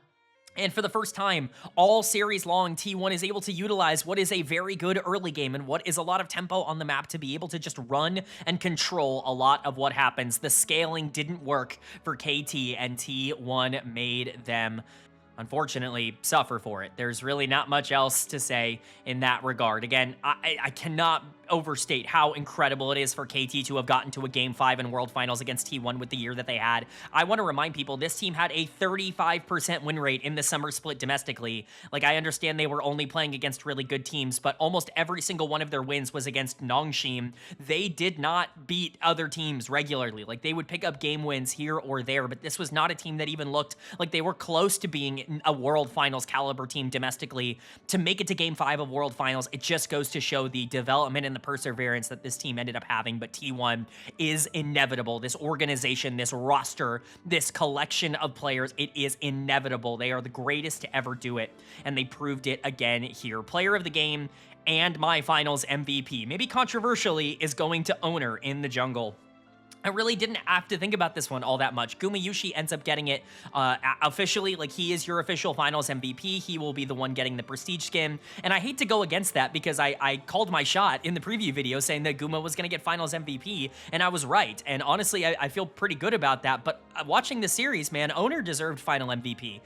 And for the first time, all series long, T1 is able to utilize what is a very good early game and what is a lot of tempo on the map to be able to just run and control a lot of what happens. The scaling didn't work for KT, and T1 made them, unfortunately, suffer for it. There's really not much else to say in that regard. Again, I cannot overstate how incredible it is for KT to have gotten to a Game 5 in World Finals against T1 with the year that they had. I want to remind people, this team had a 35% win rate in the summer split domestically. Like, I understand they were only playing against really good teams, but almost every single one of their wins was against Nongshim. They did not beat other teams regularly. Like, they would pick up game wins here or there, but this was not a team that even looked like they were close to being a World Finals caliber team domestically. To make it to Game 5 of World Finals, it just goes to show the development and the perseverance that this team ended up having. But T1 is inevitable. This organization, this roster, this collection of players, it is inevitable. They are the greatest to ever do it, and they proved it again here. Player of the game and my finals MVP, maybe controversially, is going to Owner in the jungle. I really didn't have to think about this one all that much. Gumayushi ends up getting it officially. Like, he is your official finals MVP. He will be the one getting the prestige skin. And I hate to go against that because I called my shot in the preview video saying that Guma was going to get finals MVP, and I was right. And honestly, I feel pretty good about that. But watching the series, man, Owner deserved finals MVP.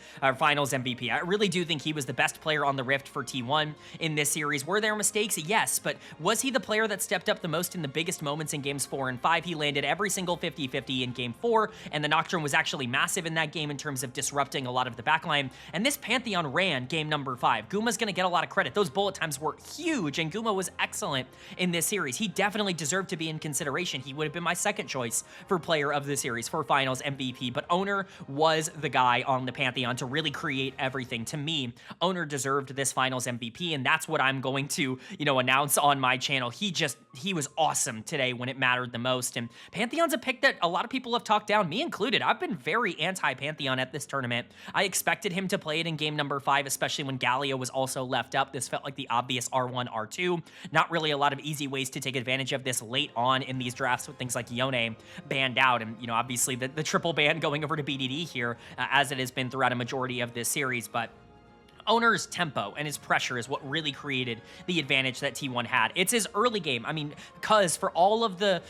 I really do think he was the best player on the Rift for T1 in this series. Were there mistakes? Yes. But was he the player that stepped up the most in the biggest moments in games 4 and 5? He landed every single 50-50 in game 4, and the Nocturne was actually massive in that game in terms of disrupting a lot of the backline. And this Pantheon ran game number 5. Guma's going to get a lot of credit. Those bullet times were huge, and Guma was excellent in this series. He definitely deserved to be in consideration. He would have been my second choice for player of the series for finals MVP, but Owner was the guy on the Pantheon to really create everything. To me, Owner deserved this finals MVP, and that's what I'm going to, announce on my channel. He was awesome today when it mattered the most, and Pantheon's a pick that a lot of people have talked down, me included. I've been very anti-Pantheon at this tournament. I expected him to play it in game number 5, especially when Galio was also left up. This felt like the obvious R1, R2. Not really a lot of easy ways to take advantage of this late on in these drafts with things like Yone banned out, and, obviously the triple ban going over to BDD here, as it has been throughout a majority of this series, but Owner's tempo and his pressure is what really created the advantage that T1 had. It's his early game. I mean, because for all of the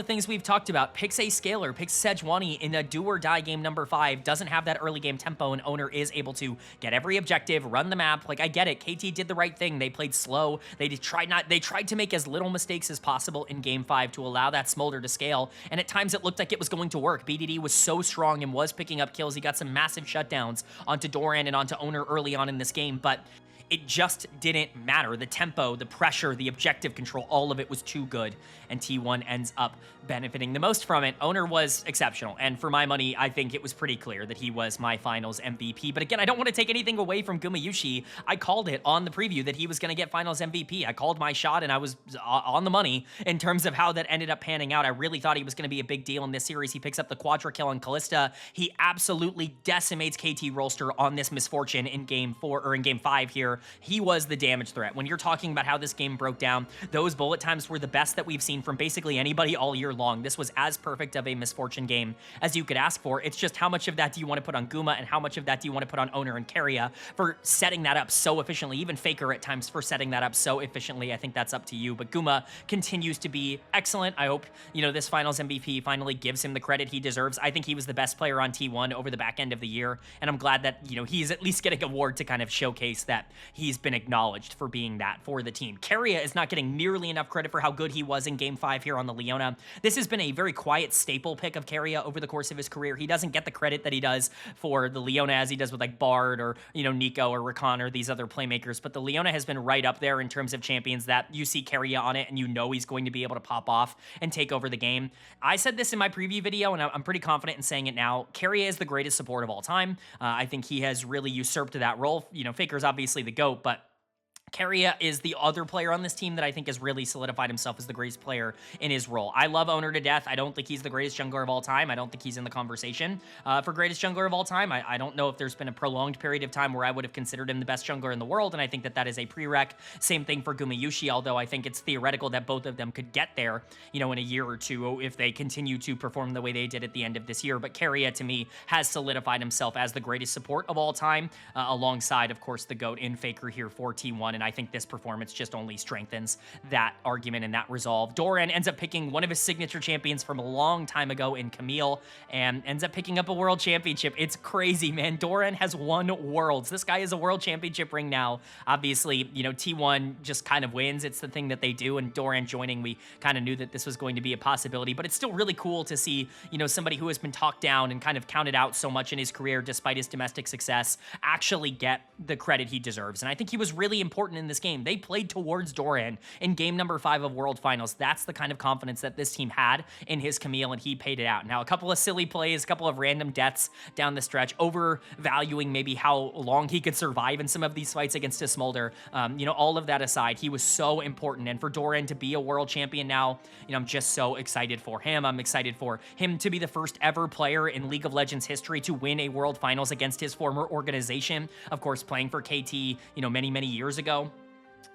things we've talked about, picks a scaler, picks Sejuani in a do or die game number 5, doesn't have that early game tempo, and Owner is able to get every objective, run the map. Like, I get it. KT did the right thing. They played slow. They tried to make as little mistakes as possible in game 5 to allow that smolder to scale, and at times it looked like it was going to work. BDD was so strong and was picking up kills. He got some massive shutdowns onto Doran and onto Owner early on in this game, but it just didn't matter. The tempo, the pressure, the objective control, all of it was too good, and T1 ends up benefiting the most from it. Owner was exceptional, and for my money, I think it was pretty clear that he was my finals MVP. But again, I don't want to take anything away from Gumayushi. I called it on the preview that he was going to get finals MVP. I called my shot, and I was on the money in terms of how that ended up panning out. I really thought he was going to be a big deal in this series. He picks up the quadra kill on Callista. He absolutely decimates KT Rolster on this misfortune in game 4 or in game 5 here. He was the damage threat. When you're talking about how this game broke down, those bullet times were the best that we've seen from basically anybody all year long. This was as perfect of a misfortune game as you could ask for. It's just how much of that do you want to put on Guma and how much of that do you want to put on Owner and Keria for setting that up so efficiently, even Faker at times for setting that up so efficiently. I think that's up to you, but Guma continues to be excellent. I hope, this finals MVP finally gives him the credit he deserves. I think he was the best player on T1 over the back end of the year, and I'm glad that, he's at least getting an award to kind of showcase that he's been acknowledged for being that for the team. Keria is not getting nearly enough credit for how good he was in game 5 here on the Leona. This has been a very quiet staple pick of Keria over the course of his career. He doesn't get the credit that he does for the Leona as he does with like Bard or, Nico or Rakan or these other playmakers, but the Leona has been right up there in terms of champions that you see Keria on it and he's going to be able to pop off and take over the game. I said this in my preview video, and I'm pretty confident in saying it now. Keria is the greatest support of all time. I think he has really usurped that role. Faker's obviously the GOAT, but Keria is the other player on this team that I think has really solidified himself as the greatest player in his role. I love Owner to death. I don't think he's the greatest jungler of all time. I don't think he's in the conversation for greatest jungler of all time. I don't know if there's been a prolonged period of time where I would have considered him the best jungler in the world, and I think that that is a prereq. Same thing for Gumayushi, although I think it's theoretical that both of them could get there, in a year or two if they continue to perform the way they did at the end of this year. But Keria, to me, has solidified himself as the greatest support of all time, alongside, of course, the GOAT in Faker here for T1, and I think this performance just only strengthens that argument and that resolve. Doran ends up picking one of his signature champions from a long time ago in Camille, and ends up picking up a world championship. It's crazy, man. Doran has won worlds. This guy is a world championship ring now. Obviously, T1 just kind of wins. It's the thing that they do, and Doran joining, we kind of knew that this was going to be a possibility, but it's still really cool to see, somebody who has been talked down and kind of counted out so much in his career despite his domestic success actually get the credit he deserves. And I think he was really important in this game. They played towards Doran in game number 5 of World Finals. That's the kind of confidence that this team had in his Camille, and he paid it out. Now, a couple of silly plays, a couple of random deaths down the stretch, overvaluing maybe how long he could survive in some of these fights against his Smolder. All of that aside, he was so important. And for Doran to be a world champion now, I'm just so excited for him. I'm excited for him to be the first ever player in League of Legends history to win a World Finals against his former organization. Of course, playing for KT, many, many years ago.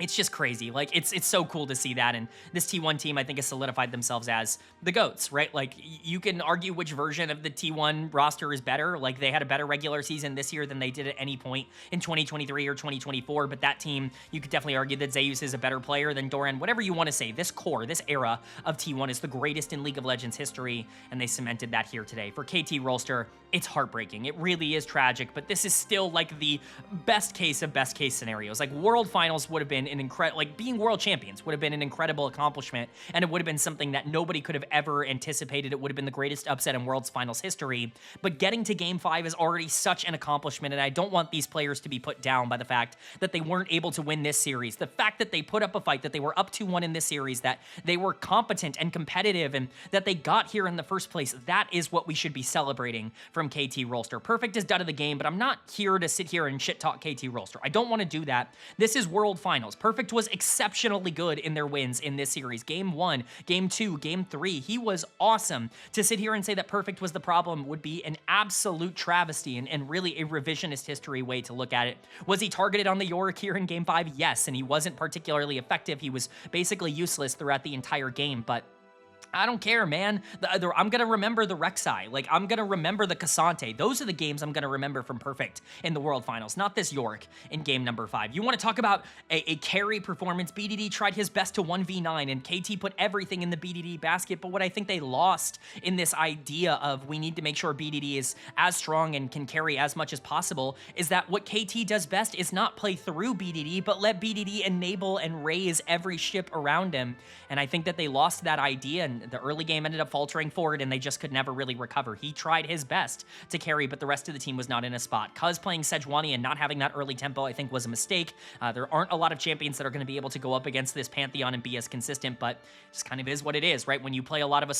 It's just crazy. Like, it's so cool to see that. And this T1 team, I think, has solidified themselves as the GOATs, right? Like, you can argue which version of the T1 roster is better. Like, they had a better regular season this year than they did at any point in 2023 or 2024. But that team, you could definitely argue that Zeus is a better player than Doran. Whatever you want to say, this core, this era of T1 is the greatest in League of Legends history. And they cemented that here today. For KT Rolster, it's heartbreaking. It really is tragic. But this is still, like, the best case of best case scenarios. Like, World Finals would have been an incredible, like, being world champions would have been an incredible accomplishment, and it would have been something that nobody could have ever anticipated. It would have been the greatest upset in World's Finals history, but getting to Game 5 is already such an accomplishment, and I don't want these players to be put down by the fact that they weren't able to win this series. The fact that they put up a fight, that they were up 2-1 in this series, that they were competent and competitive, and that they got here in the first place, that is what we should be celebrating from KT Rolster. Perfect is done of the game, but I'm not here to sit here and shit talk KT Rolster. I don't want to do that. This is World Finals. Perfect was exceptionally good in their wins in this series. Game 1, Game 2, Game 3, he was awesome. To sit here and say that Perfect was the problem would be an absolute travesty and really a revisionist history way to look at it. Was he targeted on the Yorick here in Game 5? Yes, and he wasn't particularly effective. He was basically useless throughout the entire game, but I don't care, man. I'm going to remember the Rek'Sai. Like, I'm going to remember the Cassante. Those are the games I'm going to remember from Perfect in the World Finals, not this Yorick in game number 5. You want to talk about a carry performance? BDD tried his best to 1v9, and KT put everything in the BDD basket, but what I think they lost in this idea of we need to make sure BDD is as strong and can carry as much as possible is that what KT does best is not play through BDD, but let BDD enable and raise every ship around him. And I think that they lost that idea, and the early game ended up faltering forward, and they just could never really recover. He tried his best to carry, but the rest of the team was not in a spot. Cuz playing Sejuani and not having that early tempo, I think, was a mistake. There aren't a lot of champions that are going to be able to go up against this Pantheon and be as consistent, but it just kind of is what it is, right? When you play a lot of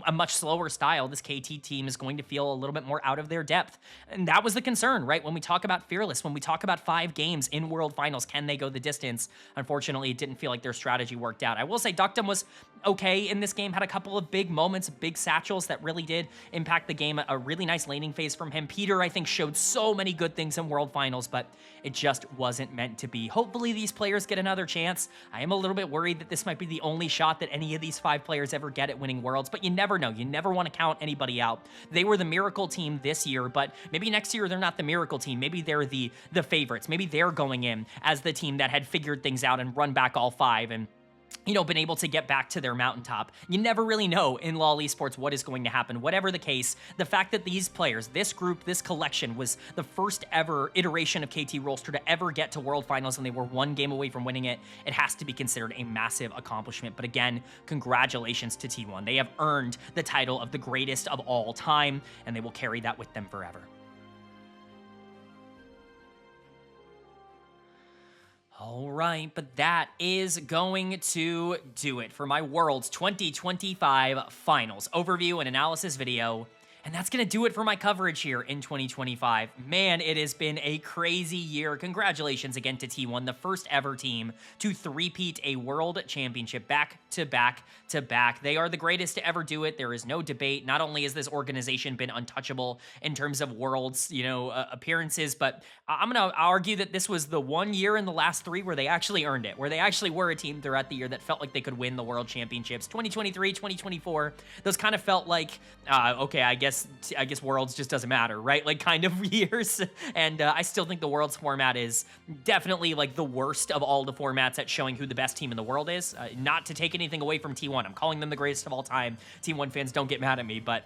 a much slower style, this KT team is going to feel a little bit more out of their depth. And that was the concern, right? When we talk about Fearless, when we talk about 5 games in World Finals, can they go the distance? Unfortunately, it didn't feel like their strategy worked out. I will say Duckdom was okay in this game, had a couple of big moments, big satchels that really did impact the game. A really nice laning phase from him. Peter, I think, showed so many good things in World Finals, but it just wasn't meant to be. Hopefully these players get another chance. I am a little bit worried that this might be the only shot that any of these 5 players ever get at winning Worlds, but you never know. You never want to count anybody out. They were the miracle team this year, but maybe next year they're not the miracle team. Maybe they're the favorites. Maybe they're going in as the team that had figured things out and run back all 5 and been able to get back to their mountaintop. You never really know in LoL Esports what is going to happen. Whatever the case, the fact that these players, this group, this collection was the first ever iteration of KT Rolster to ever get to World Finals, and they were 1 game away from winning it, it has to be considered a massive accomplishment. But again, congratulations to T1. They have earned the title of the greatest of all time, and they will carry that with them forever. All right, but that is going to do it for my Worlds 2025 Finals overview and analysis video. And that's going to do it for my coverage here in 2025. Man, it has been a crazy year. Congratulations again to T1, the first ever team to three-peat a world championship back to back to back. They are the greatest to ever do it. There is no debate. Not only has this organization been untouchable in terms of worlds, appearances, but I'm going to argue that this was the one year in the last three where they actually earned it, where they actually were a team throughout the year that felt like they could win the world championships. 2023, 2024, those kind of felt like, okay, I guess Worlds just doesn't matter, right? Like kind of years. And I still think the Worlds format is definitely like the worst of all the formats at showing who the best team in the world is. Not to take anything away from T1. I'm calling them the greatest of all time. T1 fans, don't get mad at me, but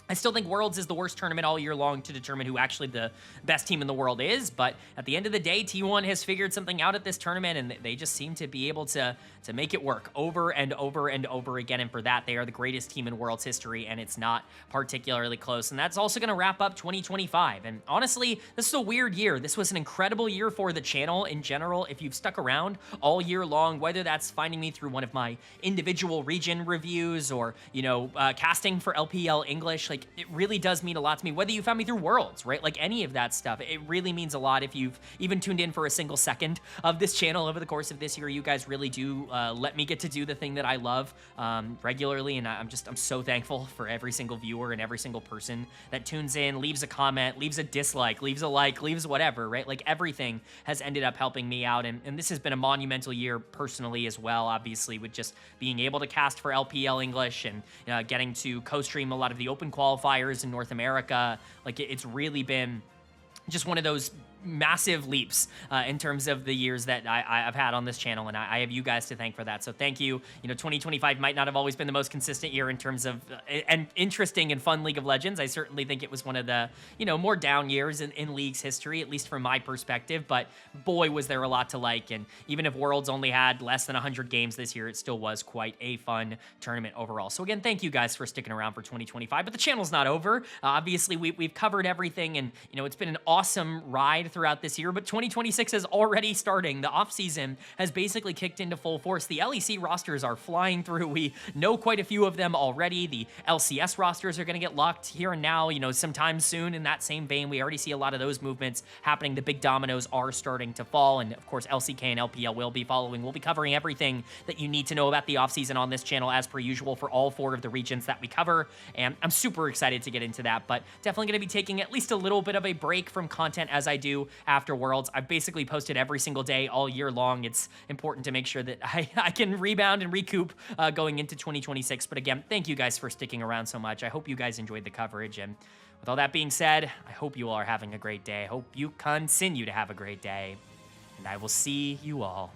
I still think Worlds is the worst tournament all year long to determine who actually the best team in the world is, but at the end of the day, T1 has figured something out at this tournament, and they just seem to be able to make it work over and over and over again, and for that, they are the greatest team in Worlds history, and it's not particularly close, and that's also going to wrap up 2025, and honestly, this is a weird year. This was an incredible year for the channel in general. If you've stuck around all year long, whether that's finding me through one of my individual region reviews or, casting for LPL English, like, it really does mean a lot to me, whether you found me through Worlds, right? Like any of that stuff, it really means a lot if you've even tuned in for a single second of this channel over the course of this year. You guys really do let me get to do the thing that I love regularly, and I'm so thankful for every single viewer and every single person that tunes in, leaves a comment, leaves a dislike, leaves a like, leaves whatever, right? Like everything has ended up helping me out, and this has been a monumental year personally as well, obviously, with just being able to cast for LPL English and getting to co-stream a lot of the open qualifiers in North America. Like it's really been just one of those massive leaps in terms of the years that I've had on this channel, and I have you guys to thank for that. So thank you. 2025 might not have always been the most consistent year in terms of an interesting and fun League of Legends. I certainly think it was one of the more down years in League's history, at least from my perspective. But boy, was there a lot to like. And even if Worlds only had less than 100 games this year, it still was quite a fun tournament overall. So again, thank you guys for sticking around for 2025. But the channel's not over. Obviously, we've covered everything, and it's been an awesome ride throughout this year, but 2026 is already starting. The offseason has basically kicked into full force. The LEC rosters are flying through. We know quite a few of them already. The LCS rosters are going to get locked here and now, sometime soon. In that same vein, we already see a lot of those movements happening. The big dominoes are starting to fall, and of course, LCK and LPL will be following. We'll be covering everything that you need to know about the offseason on this channel, as per usual, for all 4 of the regions that we cover, and I'm super excited to get into that, but definitely going to be taking at least a little bit of a break from content as I do after Worlds. I've basically posted every single day all year long. It's important to make sure that I can rebound and recoup going into 2026. But again, thank you guys for sticking around so much. I hope you guys enjoyed the coverage. And with all that being said, I hope you all are having a great day. I hope you continue to have a great day. And I will see you all